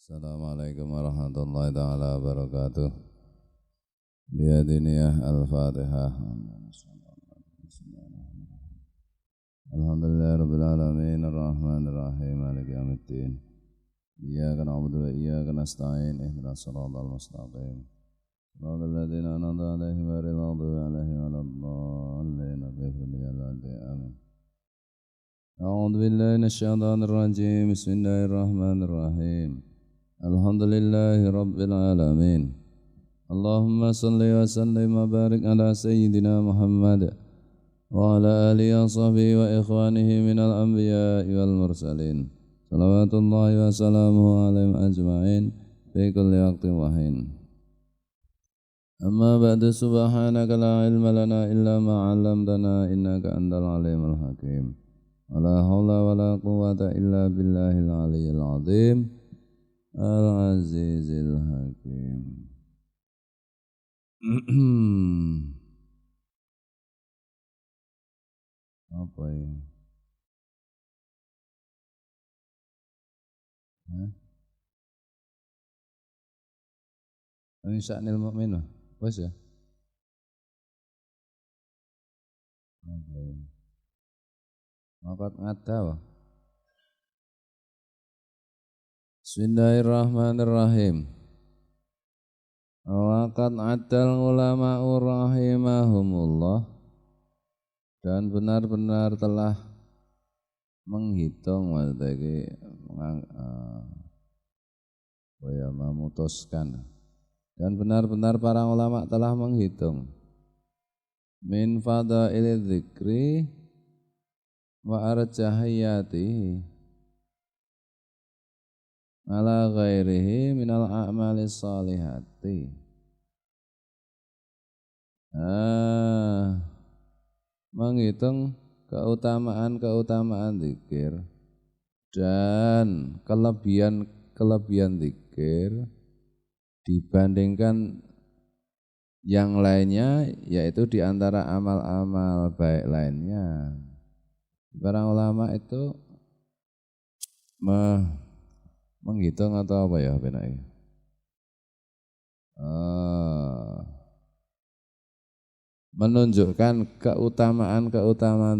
Assalamualaikum warahmatullahi taala wabarakatuh. Biyadiniyah al-Fatihah. Alhamdulillah rabbil alamin arrahmanir rahim maliki yaumiddin. Iyyaka na'budu wa iyyaka nasta'in ihdinas siratal mustaqim. Shiratal ladzina an'amta 'alaihim ghairil maghdubi 'alaihim waladdallin. Amin. A'udzu billahi minasyaitonir rajim. Bismillahirrahmanirrahim. Alhamdulillahi rabbil alamin. Allahumma salli wa sallim wa barik ala sayyidina Muhammad wa ala alihi wa sahbihi wa ikhwanihi minal anbiya'i wal mursalin. Salawatullahi wa salamuhu alaihim ajma'in fi kulli waqtin wa hin. Amma ba'du, subhanaka la ilma lana illa ma 'allamtana innaka antal alimul hakim. Wa la haula wa la quwwata illa billahil aliyyil azim. Al-Azizil Hakim. Apa ya? Ini sya'nil mu'min. Wes ya? Apa ya? Makat ngadaw. Bismillahirrahmanirrahim. Waqad adal ulama'u rahimahumullah, dan benar-benar telah menghitung memutuskan, dan benar-benar para ulama telah menghitung min fadailidz dzikri wa arjahiyatihi ala ghairihi minal a'malis salihati. Menghitung keutamaan zikir dan kelebihan zikir dibandingkan yang lainnya, yaitu di antara amal-amal baik lainnya. Para ulama itu menghitung atau apa ya benai? Menunjukkan keutamaan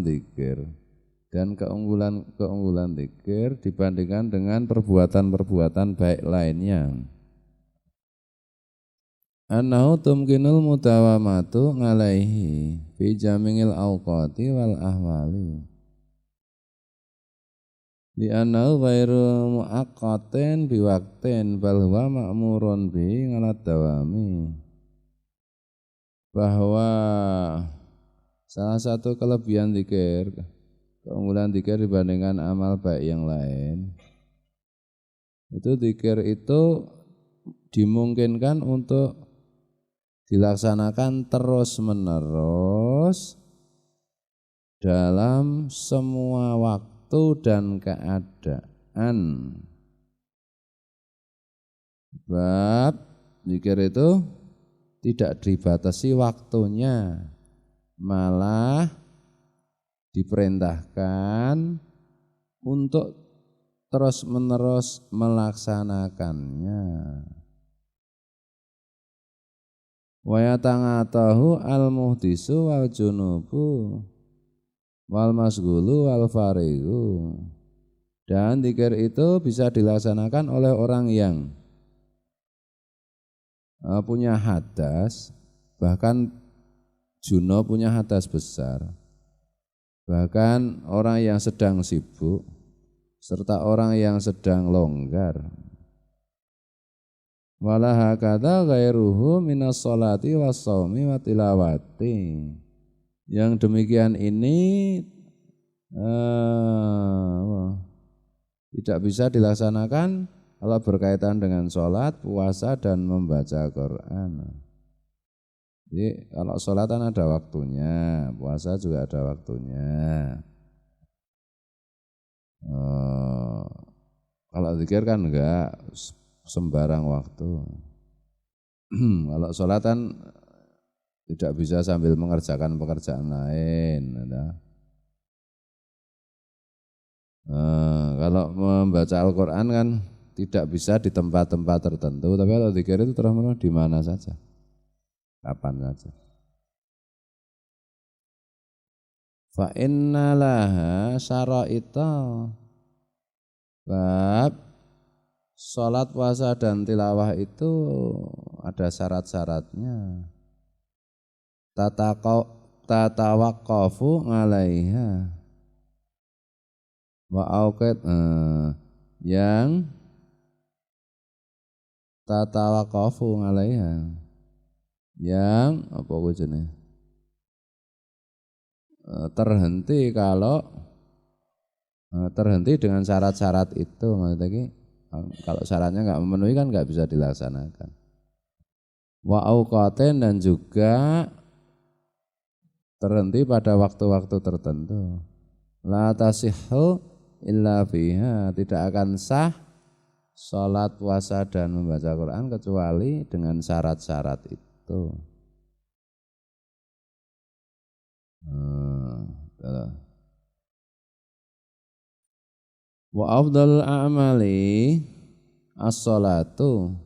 zikir dan keunggulan zikir dibandingkan dengan perbuatan baik lainnya. Annahu tumkinul mudawamatu alaihi fi jamil awqati wal ahwali. Li'annahu ghairu mu'aqqatin biwaqtin bal huwa ma'murun bi ngalat dawami. Bahwa salah satu kelebihan zikir, keunggulan zikir dibandingkan amal baik yang lain, itu zikir itu dimungkinkan untuk dilaksanakan terus-menerus dalam semua waktu dan keadaan. Sebab zikir itu tidak dibatasi waktunya, malah diperintahkan untuk terus-menerus melaksanakannya. Wa yatangatahu al-muhdisu wal junubu wal masgulu wal farigu. Dan zikir itu bisa dilaksanakan oleh orang yang punya hadas, bahkan junub punya hadas besar, bahkan orang yang sedang sibuk, serta orang yang sedang longgar. Wala hakadza ghairuhu minas sholati was shaumi wa tilawati. Yang demikian ini tidak bisa dilaksanakan kalau berkaitan dengan sholat, puasa, dan membaca Quran. Jadi kalau sholat kan ada waktunya, puasa juga ada waktunya. Kalau zikir kan enggak sembarang waktu. Kalau sholat kan tidak bisa sambil mengerjakan pekerjaan lain. Kalau membaca Al-Quran kan tidak bisa di tempat-tempat tertentu, tapi kalau zikir itu terus-menerus di mana saja, kapan saja. Fa innalaha syara'ita, bab salat, puasa dan tilawah itu ada syarat-syaratnya. Tatawaqqafu 'alaiha wa auqat, yang tatawaqqafu 'alaiha, yang apa jenenge, terhenti dengan syarat-syarat itu. Maksudnya kalau syaratnya nggak memenuhi kan nggak bisa dilaksanakan. Wa auqatin, dan juga terhenti pada waktu-waktu tertentu. La tasihhu illa fiha, tidak akan sah salat, puasa dan membaca Quran kecuali dengan syarat-syarat itu. Wa afdhalul a'mali as-shalatu,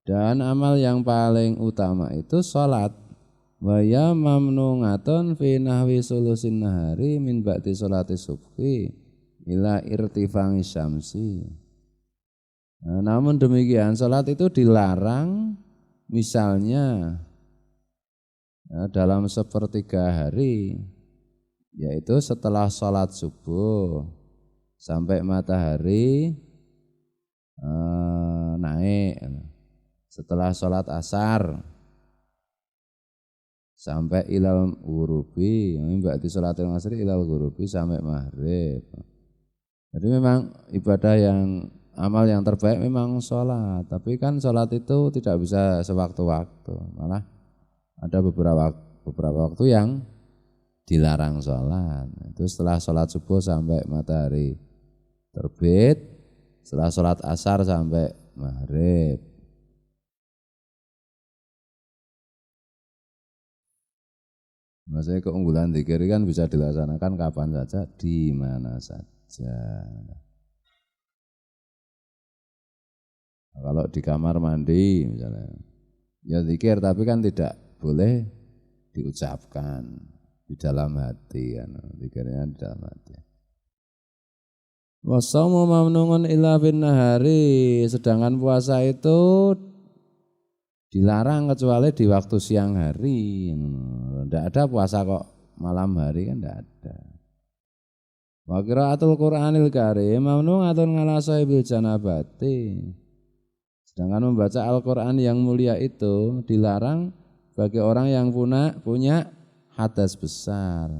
dan amal yang paling utama itu salat. Wa ya mamnungatun fi nahwi sulusin nahari min ba'di sholati subhi ila irtifangi syamsi. Namun demikian salat itu dilarang misalnya dalam sepertiga hari, yaitu setelah sholat subuh sampai matahari naik, setelah sholat asar sampai ilal ghurubi, mbak di sholatil asri ilal ghurubi sampai maghrib. Jadi memang ibadah yang amal yang terbaik memang sholat, tapi kan sholat itu tidak bisa sewaktu-waktu, malah ada beberapa waktu yang dilarang sholat. Itu setelah sholat subuh sampai matahari terbit, setelah sholat asar sampai maghrib. Maksudnya keunggulan zikir kan bisa dilaksanakan kapan saja, di mana saja. Kalau di kamar mandi misalnya, ya zikir, tapi kan tidak boleh diucapkan di dalam hati, kan zikirnya di dalam hati. Wasaumu mamnunun illa bin nahari, sedangkan puasa itu dilarang kecuali di waktu siang hari. Tidak ada puasa kok malam hari, kan tidak ada. Wa qiraatul Qur'anil Karim mamnu'atun 'ala sahibil janabati. Sedangkan membaca Al-Qur'an yang mulia itu dilarang bagi orang yang punya hadas besar.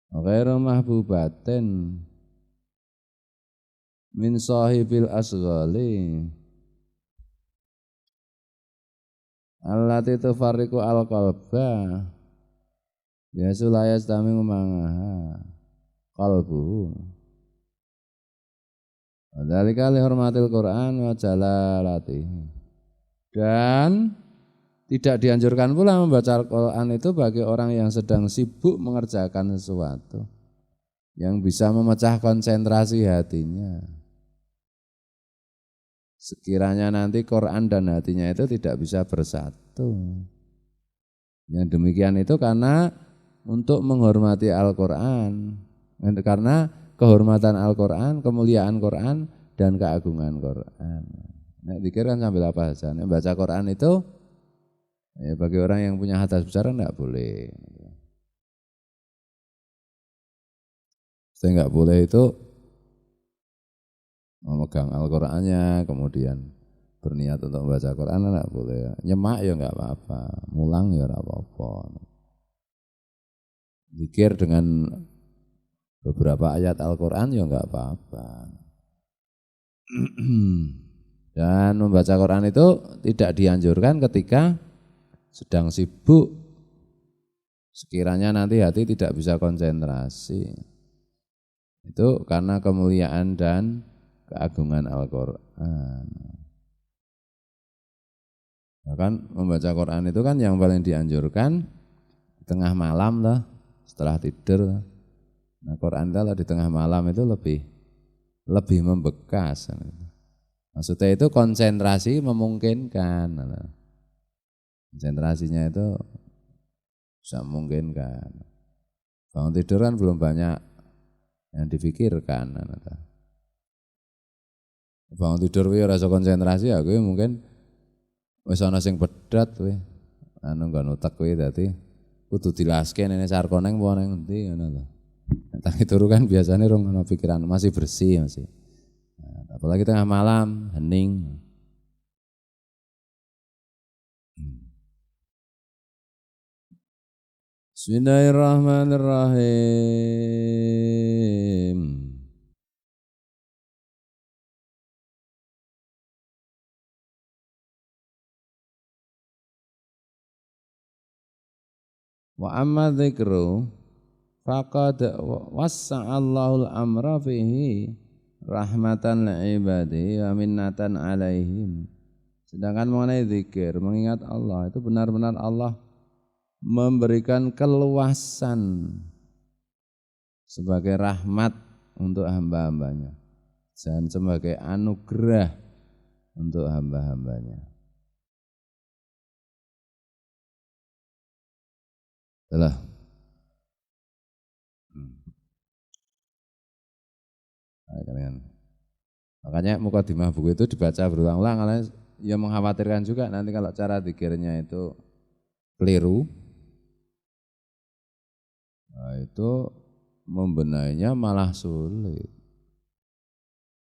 Ghairu mahbubatin min sahibil asghali allati tufarriqu al-qalba biasu la yastami'u mangaha qalbuhu. Dzalika li hurmatil Qur'an wa jalalatihi. Dan tidak dianjurkan pula membaca Al-Qur'an itu bagi orang yang sedang sibuk mengerjakan sesuatu yang bisa memecah konsentrasi hatinya. Sekiranya nanti Quran dan hatinya itu tidak bisa bersatu. Yang demikian itu karena untuk menghormati Al-Qur'an, karena kehormatan Al-Qur'an, kemuliaan Quran dan keagungan Quran. Nek zikir kan sambil apa saja. Nek baca Quran itu ya bagi orang yang punya hadas besar enggak boleh. Saya enggak boleh itu memegang Al-Qur'annya kemudian berniat untuk membaca Quran, enggak boleh. Nyemak ya enggak apa-apa, mulang ya enggak apa-apa. Zikir dengan beberapa ayat Al-Qur'an ya enggak apa-apa. Dan membaca Quran itu tidak dianjurkan ketika sedang sibuk, sekiranya nanti hati tidak bisa konsentrasi. Itu karena kemuliaan dan keagungan Al-Qur'an. Bahkan membaca Quran itu kan yang paling dianjurkan di tengah malam lah, setelah tidur. Nah, Quran kalau di tengah malam itu lebih lebih membekas. Maksudnya itu konsentrasi memungkinkan. Konsentrasinya itu bisa memungkinkan. Bangun tidur kan belum banyak yang difikirkan. Bangun tidur kuwi ora iso konsentrasi ya kuwi mungkin wis ana sing pedhot kuwi. Nggon utek kuwi dadi kudu dilaske nene sarkoneng apa nang endi ngono lho. Tangi turu kan biasanya rong ana pikiran masih bersih masih. Nah, apalagi tengah malam hening. Bismillahirrahmanirrahim. Wa amma dzikru faqad wassa'allahu al-amra fihi rahmatan li'ibadi wa minnatan alaihim. Sedangkan mengenai zikir, mengingat Allah itu benar-benar Allah memberikan keluasan sebagai rahmat untuk hamba-hambanya dan sebagai anugerah untuk hamba-hambanya. Itulah. Makanya mukadimah buku itu dibaca berulang-ulang karena ya mengkhawatirkan juga nanti kalau cara zikirnya itu keliru. Nah, itu membenahinya malah sulit.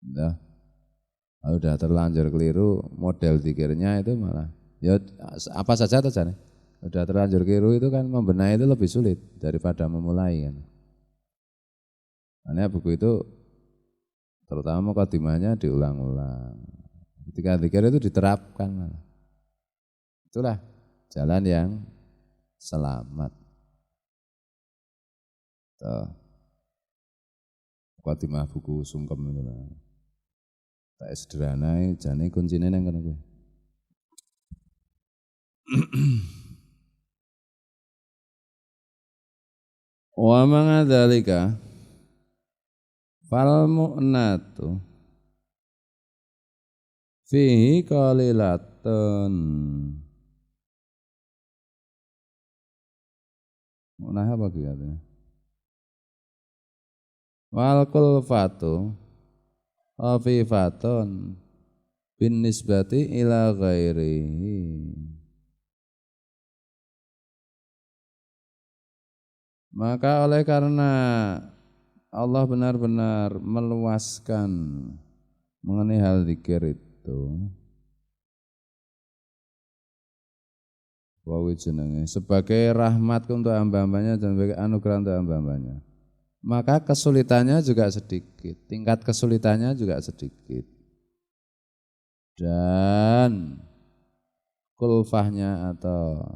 Nah, kalau udah terlanjur keliru model zikirnya itu malah ya apa saja saja. Udah terlanjur keliru itu kan membenahi itu lebih sulit daripada memulai kan. Karena buku itu terutama mukadimahnya diulang-ulang. Ketika zikir itu diterapkan. Itulah jalan yang selamat. Mukadimah buku sungkem itu lah. Tak sederhana jane kuncine nang kene kuwi. Wa mangadzalika fal mu'natu fihi qalilatun. Mu'nah apa artinya? Wal kulfatu afifatun bin nisbati ila ghairihi. Maka oleh karena Allah benar-benar meluaskan mengenai hal zikir itu, wawi jenenge sebagai rahmat untuk hamba-hambanya dan sebagai anugerah untuk hamba-hambanya. Maka kesulitannya juga sedikit, tingkat kesulitannya juga sedikit. Dan kulfahnya atau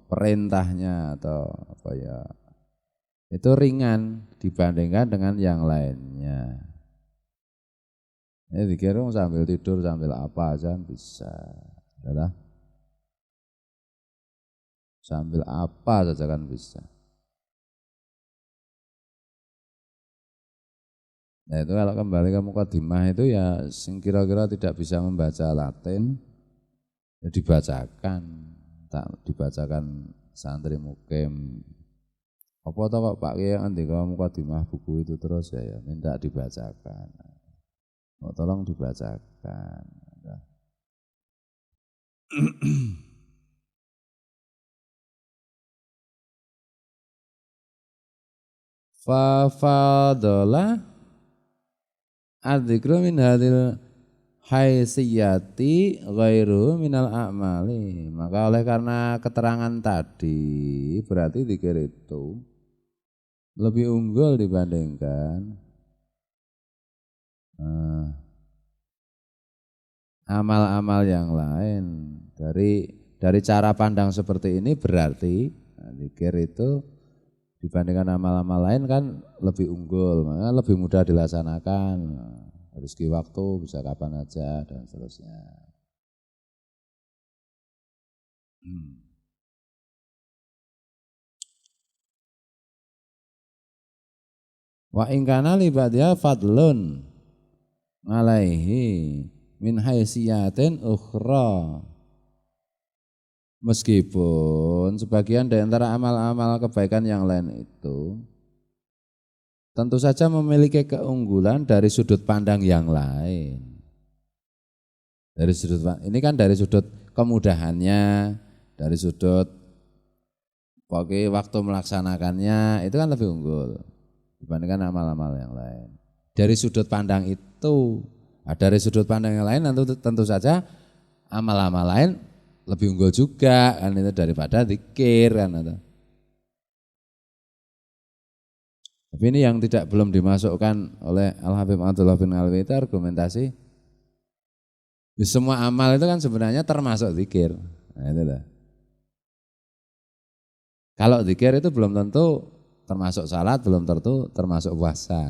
perintahnya atau apa ya itu ringan dibandingkan dengan yang lainnya. Ini dikira sambil tidur sambil apa aja bisa, adalah sambil apa saja kan bisa. Nah itu kalau kembali ke mukadimah itu ya sing kira-kira tidak bisa membaca Latin ya dibacakan, tak dibacakan santri mukim. Apa tau kok Pak Kiai ngendika mukadimah buku itu terus ya minta dibacakan. Oh, tolong dibacakan. Fa fadala adzikru min hadil haisiyati ghairu minal a'mali. Maka oleh karena keterangan tadi berarti zikir itu lebih unggul dibandingkan amal-amal yang lain. Dari cara pandang seperti ini berarti zikir itu dibandingkan amal-amal lain kan lebih unggul, maka lebih mudah dilaksanakan. Rezeki waktu bisa kapan aja dan seterusnya. Wa in kana li ba'diha fadlun alaihi min haisiyatin ukhra. Meskipun sebagian dari antara amal-amal kebaikan yang lain itu tentu saja memiliki keunggulan dari sudut pandang yang lain. Ini kan dari sudut kemudahannya, dari sudut waktu melaksanakannya itu kan lebih unggul dibandingkan amal-amal yang lain. Dari sudut pandang itu, dari sudut pandang yang lain tentu saja amal-amal lain lebih unggul juga kan itu daripada zikir kan itu. Tapi ini yang belum dimasukkan oleh Al-Habib Abdullah bin Alwi itu argumentasi. Di semua amal itu kan sebenarnya termasuk zikir. Nah, itu lah. Kalau zikir itu belum tentu termasuk salat, belum tentu termasuk puasa.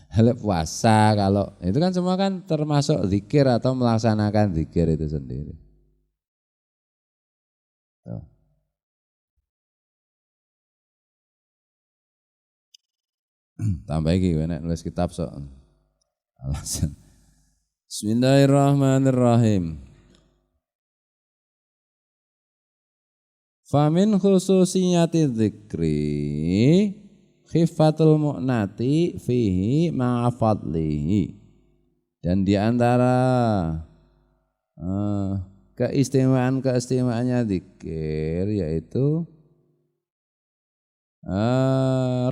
Kalau puasa kalau itu kan semua kan termasuk zikir atau melaksanakan zikir itu sendiri. Tambah lagi, nek nulis kitab sok. Alasan. Bismillahirrahmanirrahim. Famin khususiyati dzikri khifatul mu'nati fihi ma'afadlihi. Dan di antara keistimewaan-keistimewaannya zikir yaitu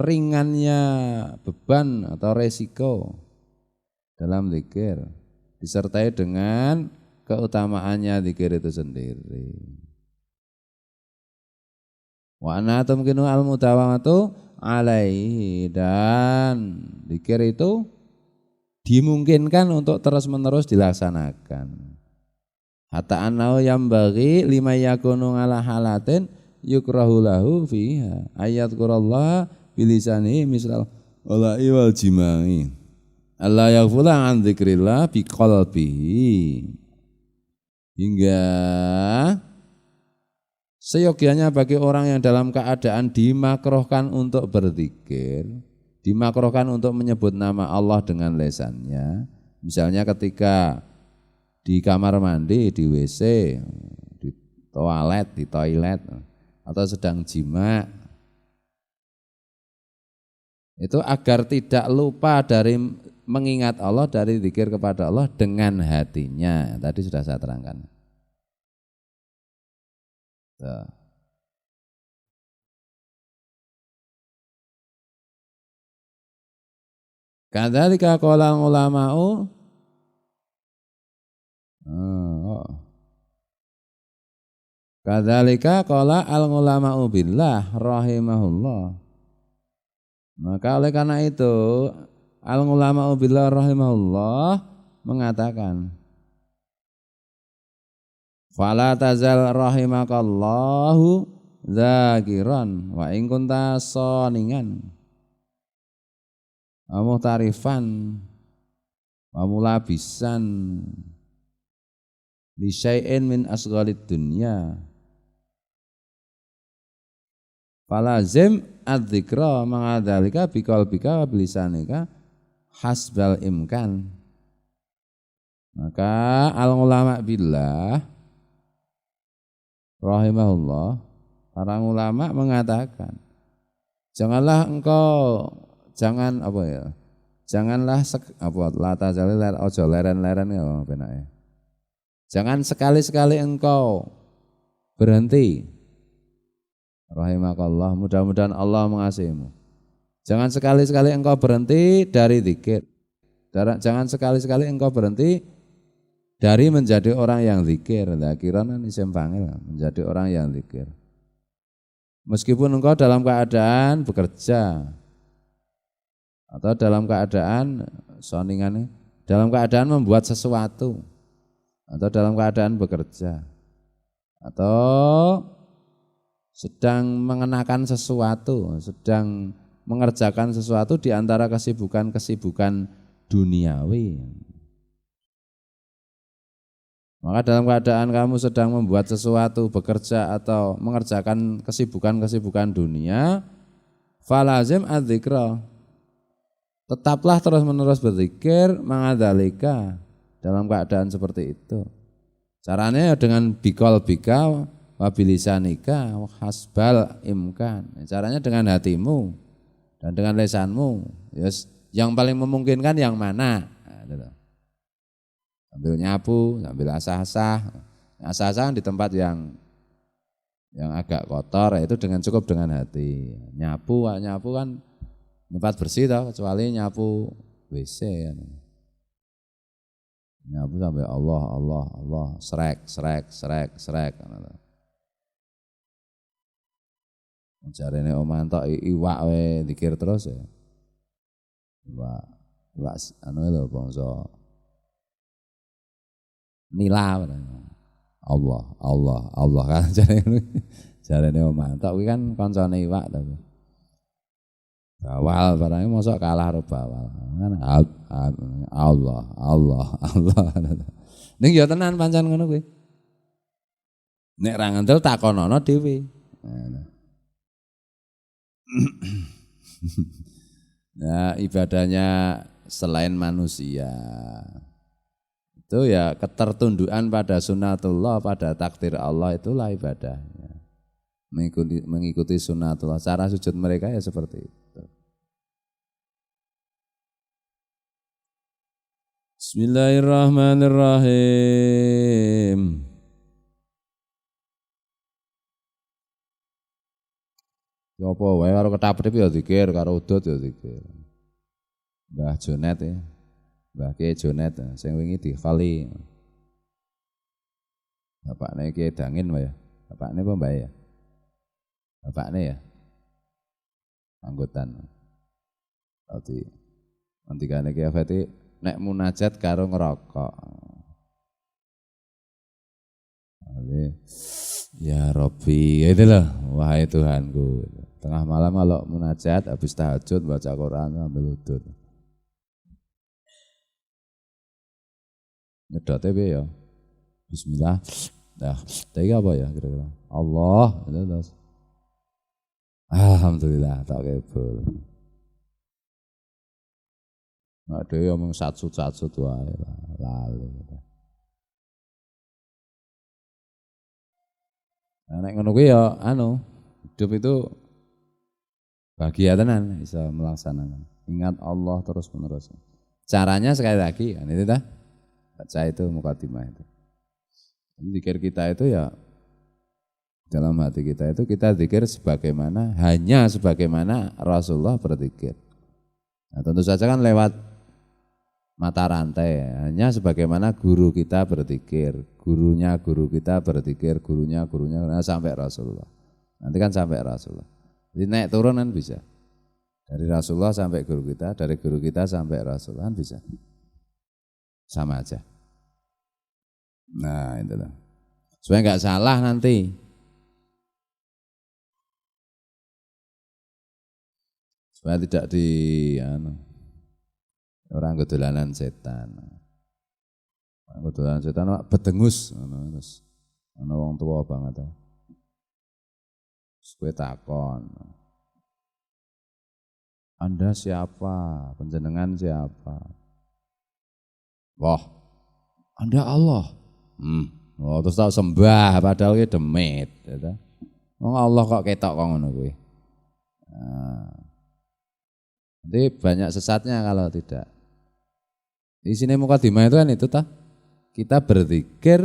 ringannya beban atau resiko dalam zikir disertai dengan keutamaannya zikir itu sendiri. Wa anna tumkinu al-mudawamatu alaihi, dan zikir itu dimungkinkan untuk terus-menerus dilaksanakan. Hatta annahu yambaghi lima yakunu ala halatin yukrahu lahu fiha ayat qurallah bilisani misal wala'i wal jimai Allah yaghfula an dzikrillah biqalbihi, hingga seyogianya bagi orang yang dalam keadaan dimakruhkan untuk berzikir, dimakruhkan untuk menyebut nama Allah dengan lesannya, misalnya ketika di kamar mandi, di WC, di toilet atau sedang jima, itu agar tidak lupa dari mengingat Allah, dari zikir kepada Allah dengan hatinya. Tadi sudah saya terangkan. Kadzalika qala ulama'u Kadzalika qala al-ulama'u billah rahimahullah. Maka oleh karena itu al-ulama'u billah rahimahullah mengatakan fala tazal rahimakallahu dzakiran wa in kunta soningan wa muhtarifan wa mulabisan li syai'in min asghalid dunya falazim adzikra ma'adzalika biqalbika wa bilisanika hasbal imkan. Maka al-ulama billah rahimahullah, para ulama mengatakan janganlah ojo leren-leren ya penake. Jangan sekali-sekali engkau berhenti. Rahimakallah, mudah-mudahan Allah mengasihimu. Jangan sekali-sekali engkau berhenti dari zikir. Jangan sekali-sekali engkau berhenti dari menjadi orang yang zikir. Zakiran isim fa'il, menjadi orang yang zikir. Meskipun engkau dalam keadaan bekerja atau dalam keadaan dalam keadaan membuat sesuatu, atau dalam keadaan bekerja, atau sedang mengenakan sesuatu, sedang mengerjakan sesuatu di antara kesibukan-kesibukan duniawi. Maka dalam keadaan kamu sedang membuat sesuatu, bekerja atau mengerjakan kesibukan-kesibukan dunia, falazim adzikra, Tetaplah terus-menerus berzikir mangadzalika dalam keadaan seperti itu. Caranya ya dengan bikol bika wabilisanika hasbal imkan. Caranya dengan hatimu dan dengan lesanmu. Yes, yang paling memungkinkan yang mana? Nah, sambil nyapu, sambil asah-asah. Asah-asah di tempat yang agak kotor itu cukup dengan hati. Nyapu kan tempat bersih toh, kecuali nyapu WC kan. Nyapu sampai Allah, srek. Jarene omahan tok iwak we dikir terus ya. Iwak anu lho bangsa nila. Allah kan jarene omahan tok kuwi kan kancane iwak to. Bawal barangnya mosok kalah karo bawal. Kan Allah. Ning ya tenan pancen ngono kuwi. Nek ra ngandel takonono dhewe. Nah, ibadahnya selain manusia itu ya ketertundukan pada sunatullah, pada takdir Allah, itulah ibadahnya. Mengikuti sunatullah. Cara sujud mereka ya seperti itu. Bismillahirrahmanirrahim. Ya apa wae karo ketaprik ya zikir, karo udut ya zikir. Mbah Jonet ya. Mbah Ki Jonet sing wingi dikhali. Bapakne Ki Dangin wae ya. Bapakne apa mbah ya? Bapakne ya. Anggotan. Dadi ngendikane Ki Afati nek munajat karo ngerokok. Ya Robbi, itu loh, wahai Tuhanku. Tengah malam kalau munajat, habis tahajud baca Quran sambil udut. Nyedote piye ya? Bismillah. Nah, tadi apa ya kira-kira? Allah, terus. Alhamdulillah tak kebul. Nek dhewe omong satsut wae lali. Nek ngono kuwi ya hidup itu bahagia tenan bisa melaksanakan. Ingat Allah terus-menerus. Caranya sekali lagi kan itu dah. Baca itu mukadimah itu. Zikir kita itu ya dalam hati kita itu kita zikir hanya sebagaimana Rasulullah berzikir. Nah, tentu saja kan lewat mata rantai, hanya sebagaimana guru kita berzikir, gurunya guru kita berzikir, gurunya sampai Rasulullah. Nanti kan sampai Rasulullah. Jadi naik turun kan bisa. Dari Rasulullah sampai guru kita, dari guru kita sampai Rasulullah kan bisa. Sama aja. Nah, itulah. Supaya enggak salah nanti. Supaya tidak orang gedolanan setan. Gedolanan setan bedengus terus ana wong tua banget. Kowe takon. Anda siapa? Panjenengan siapa? Wah, Anda Allah. Oh, terus tak sembah padahal ki demit, ya. Wong Allah kok ketok kok ngono kuwi. Nanti banyak sesatnya kalau tidak. Di sini mukadimah itu kan itu tah. Kita berzikir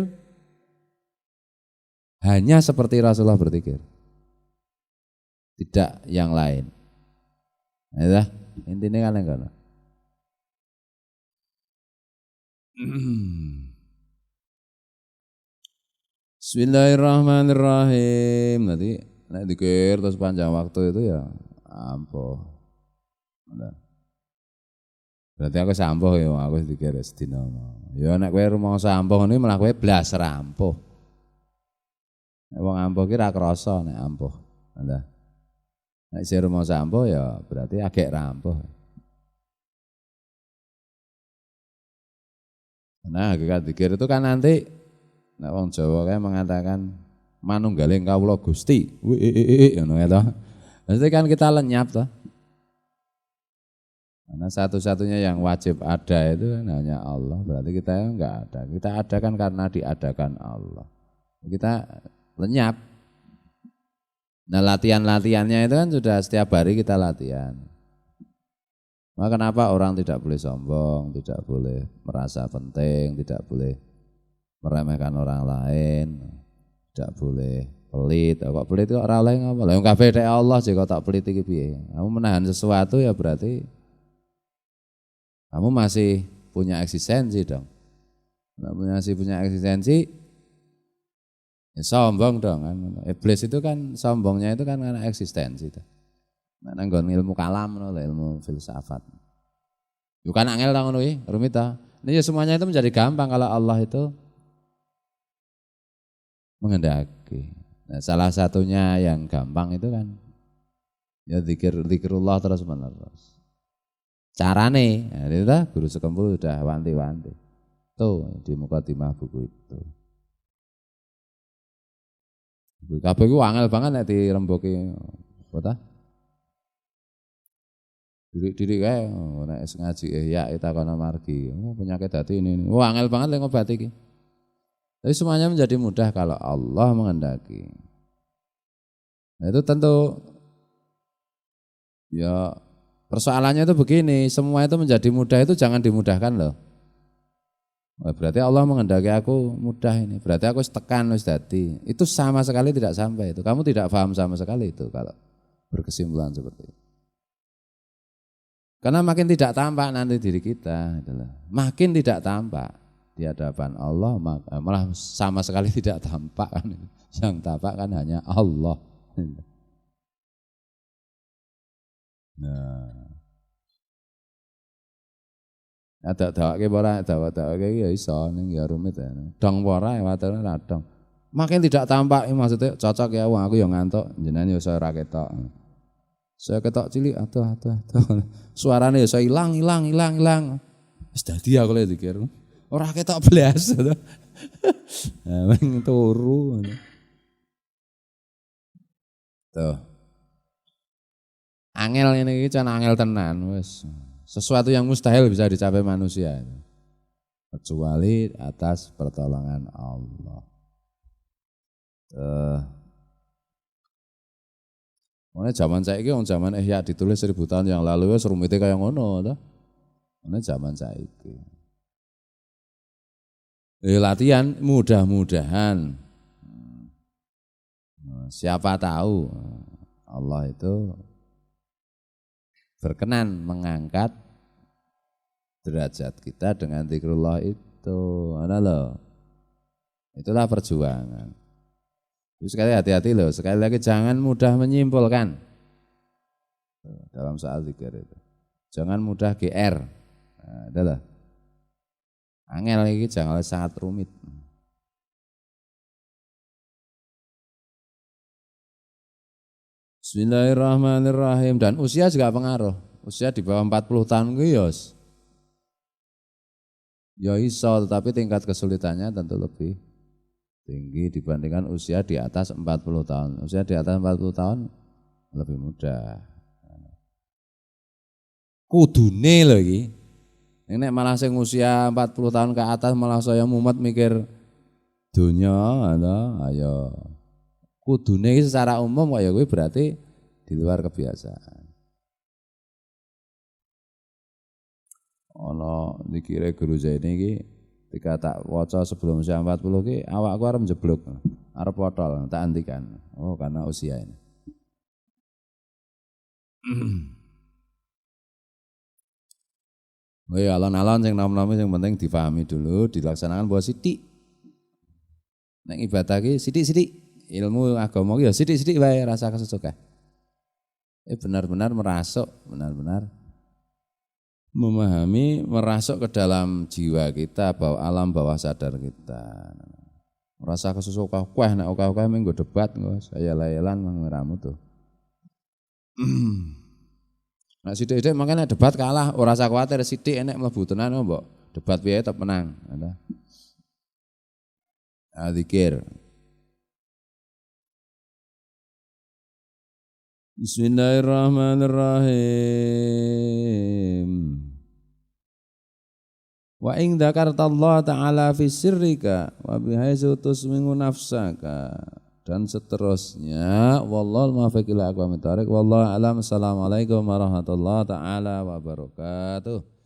hanya seperti Rasulullah berzikir. Tidak yang lain. Ya, intinya kan enggak. Bismillahirrahmanirrahim. Nanti nek dikir terus panjang waktu itu ya ampuh. Berarti aku sampuh ya, aku dikir sedina. Ya nek kowe rumangsa ampuh ngene malah kowe blas rampuh. Nek wong ampuh ki ra krasa nek ampuh. Nah. Nek sing rumangsa ampuh ya berarti agek rampuh. Nah, hakikat dikir itu kan nanti nek wong Jawa kae mengatakan manunggaling kawula Gusti. Ngono ya toh. Pasti kan kita lenyap toh. Karena satu-satunya yang wajib ada itu kan hanya Allah. Berarti kita enggak ada. Kita ada kan karena diadakan Allah. Kita lenyap. Nah latihan-latihannya itu kan sudah setiap hari kita latihan. Maka kenapa orang tidak boleh sombong, tidak boleh merasa penting, tidak boleh meremehkan orang lain, tidak boleh pelit. Kok pelit kok ora oleh ngapa? Lah wong kabeh nek Allah sih kok tak pelit iki piye? Kamu menahan sesuatu ya berarti kamu masih punya eksistensi dong. Masih punya eksistensi ya sombong dong kan. Iblis itu kan sombongnya itu kan karena eksistensi itu. Nah, nggon ilmu kalam lho, ilmu filsafat. Bukan angel ta ngono iki, rumit ta. Ini ya semuanya itu menjadi gampang kalau Allah itu menghendaki. Nah, salah satunya yang gampang itu kan ya zikrullah terus menerus. Carane, nah, itu dah guru sekempul sudah wanti-wanti. Tuh di mukadimah buku itu. Kabeh ku angel banget nek dirembuki apa ta? Didik-didik kae nek ngaji ya kita kono margi. Penyakit hati ini. Angel banget lek ngobati iki. Tapi semuanya menjadi mudah kalau Allah menghendaki. Nah, itu tentu ya persoalannya itu begini, semua itu menjadi mudah itu jangan dimudahkan loh. Berarti Allah menghendaki aku mudah ini. Berarti aku tekan wis dadi. Itu sama sekali tidak sampai itu. Kamu tidak paham sama sekali itu kalau berkesimpulan seperti itu. Karena makin tidak tampak nanti diri kita adalah makin tidak tampak di hadapan Allah, malah sama sekali tidak tampak kan. Yang tampak kan hanya Allah. Nah, ada dawake ora dawake ya iso ning ya rumit ya. Dong ora ya watane ra dong. Makin tidak tampak maksudnya cocok ya wong aku ya ngantuk jenengan ya saya ra ketok. Saya ketok cilik atuh. Suarane ya saya hilang. Wis dadi aku lek dikir. Ora ketok blas. Nah, meng turu. Tuh. Angel ini iki can angel tenan wis. Sesuatu yang mustahil bisa dicapai manusia. Kecuali atas pertolongan Allah. Mana zaman saiki wong zaman Ihya ditulis 1000 tahun yang lalu wis rumite kaya ngono to. Mana zaman saiki. Latihan mudah-mudahan. Siapa tahu Allah itu berkenan mengangkat derajat kita dengan zikrullah itu. Mana loh? Itulah perjuangan. Terus sekali hati-hati loh, sekali lagi jangan mudah menyimpulkan dalam soal zikir itu. Jangan mudah GR. Nah, adalah angel ini jangan sangat rumit. Bismillahirrahmanirrahim. Dan usia juga pengaruh. Usia di bawah 40 tahun ya iso, tetapi tingkat kesulitannya tentu lebih tinggi dibandingkan usia di atas 40 tahun. Usia di atas 40 tahun lebih mudah. Kudune lho iki. Nek malah sing usia 40 tahun ke atas malah saya mumet mikir dunya ayo. Kudune iki secara umum kaya kuwi berarti di luar kebiasaan. Ana dikire guru Zaini iki ketika tak waca sebelum usia 40 ki awakku arep njeblok, arep potol, tak antikan. Oh, karena usia ini. Oh ya, alon-alon sing nom-nom sing penting difahami dulu, dilaksanakan bahwa sithik. Nek ibadah ki sithik-sithik, ilmu agama ki ya sithik-sithik wae rasa kesusukan. Benar-benar merasuk, benar-benar memahami, merasuk ke dalam jiwa kita, bahwa alam bawah sadar kita. Merasa kesusukan, nek okah-okah menggo debat, saya layelan ngeramu tuh. Nah sithik-sithik makanya debat kalah, ora usah kuwatir sithik enek mlebu tenan mbok debat piye tetep menang. Zikir. Bismillahirrahmanirrahim. Wa ing dzakartallah ta'ala fi sirrika wa bihaitsu tusmingu nafsaka dan seterusnya. Wallahul muwaffiq ila aqwamit thoriq. Wallahu a'lam. Assalamualaikum warahmatullahi taala wabarakatuh.